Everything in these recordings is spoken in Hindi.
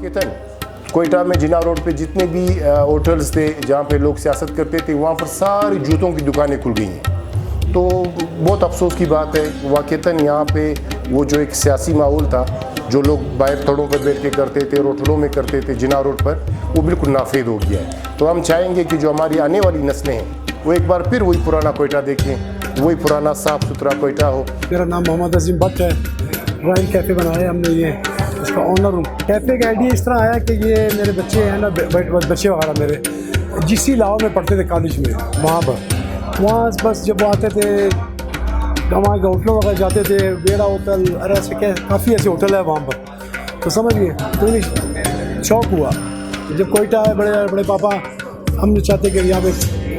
वाक़ईतन कोयटा में जिना रोड पे जितने भी होटल्स थे जहाँ पे लोग सियासत करते थे वहाँ पर सारी जूतों की दुकानें खुल गई हैं। तो बहुत अफसोस की बात है, वाक़ईतन यहाँ पे वो जो एक सियासी माहौल था जो लोग बाहर थड़ों पर बैठ के करते थे, होटलों में करते थे जिना रोड पर, वो बिल्कुल नाफेद हो गया है। तो हम चाहेंगे कि जो हमारी आने वाली नस्लें हैं वो एक बार फिर वही पुराना कोयटा देखें, वही पुराना साफ़ सुथरा कोयटा हो। मेरा नाम मोहम्मद अजीम भट्ट है। रॉयल कैफ़े बनाया हमने, ये इसका ऑनर हूँ। कैफ़े का आइडिया इस तरह आया कि ये मेरे बच्चे हैं ना, बच्चे वगैरह मेरे जीसी लाहौर में पढ़ते थे कॉलेज में, वहाँ बस जब वो आते थे वहाँ के होटलों वगैरह जाते थे, बेड़ा होटल अरे ऐसे काफ़ी ऐसे होटल है वहाँ पर, तो समझ गए। तो इन्हें शौक़ हुआ जब कोयटा आए बड़े बड़े पापा, हम चाहते कि यहाँ पे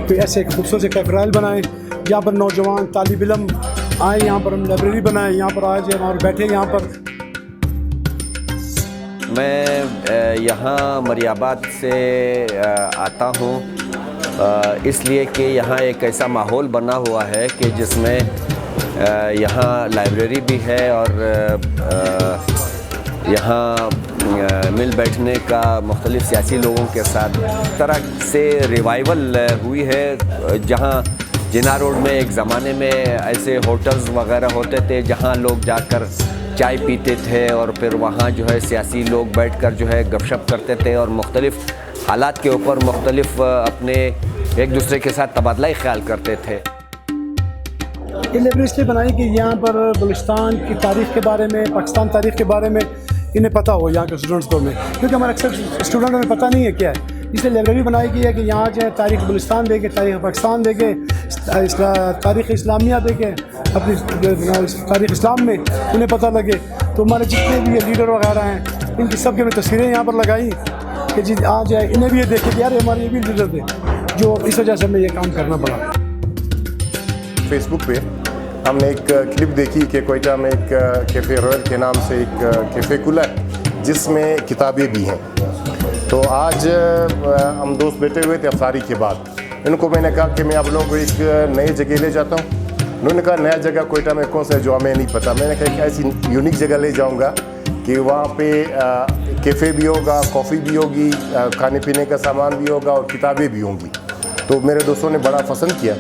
कोई ऐसे खूबसूरत से कैफ़े रॉयल बनाए, यहाँ पर नौजवान तालिब इल्म आए, यहाँ पर हम लाइब्रेरी बनाए, यहाँ पर आज और बैठे यहाँ पर। मैं यहाँ मरियाबाद से आता हूँ इसलिए कि यहाँ एक ऐसा माहौल बना हुआ है कि जिसमें यहाँ लाइब्रेरी भी है और यहाँ मिल बैठने का मुख्तलिफ सियासी लोगों के साथ तरह से रिवाइवल हुई है। जहाँ जिना रोड में एक ज़माने में ऐसे होटल्स वगैरह होते थे जहाँ लोग जाकर चाय पीते थे और फिर वहाँ जो है सियासी लोग बैठकर जो है गपशप करते थे और मुख्तलिफ हालात के ऊपर मुख्तलिफ अपने एक दूसरे के साथ तबादला ख्याल करते थे। ये लाइब्रेरी इसलिए बनाई कि यहाँ पर बलूचिस्तान की तारीख़ के बारे में, पाकिस्तान तारीख़ के बारे में इन्हें पता हो यहाँ के स्टूडेंट्स को में, क्योंकि हमारे अक्सर स्टूडेंटों में पता नहीं है क्या है। इसलिए लाइब्रेरी बनाई गई है कि यहाँ जो है तारीख़ बलूचिस्तान देखे, तारीख़ पाकिस्तान देखे, तारीख़ इस्लामिया देखे, अपनी तारीख़ इस्लाम में उन्हें पता लगे। तो हमारे जितने भी लीडर वगैरह हैं इनकी सब की तस्वीरें यहाँ पर लगाई कि जी आज इन्हें भी ये देखे कि यार हमारे ये भी लीडर थे, जो इस वजह से हमें ये काम करना पड़ा। फेसबुक पे हमने एक क्लिप देखी कि कोयटा में एक कैफ़े रॉयल के नाम से एक कैफ़े खुला है जिसमें किताबें भी हैं। तो आज हम दोस्त बैठे हुए थे अफ्तारी के बाद, इनको मैंने कहा कि मैं आप लोगों को एक नई जगह ले जाता हूँ। उन्होंने कहा नया जगह कोयटा में कौन सा है जो हमें नहीं पता। मैंने कहा कि ऐसी यूनिक जगह ले जाऊँगा कि वहाँ पे कैफ़े भी होगा, कॉफ़ी भी होगी, खाने पीने का सामान भी होगा और किताबें भी होंगी। तो मेरे दोस्तों ने बड़ा पसंद किया।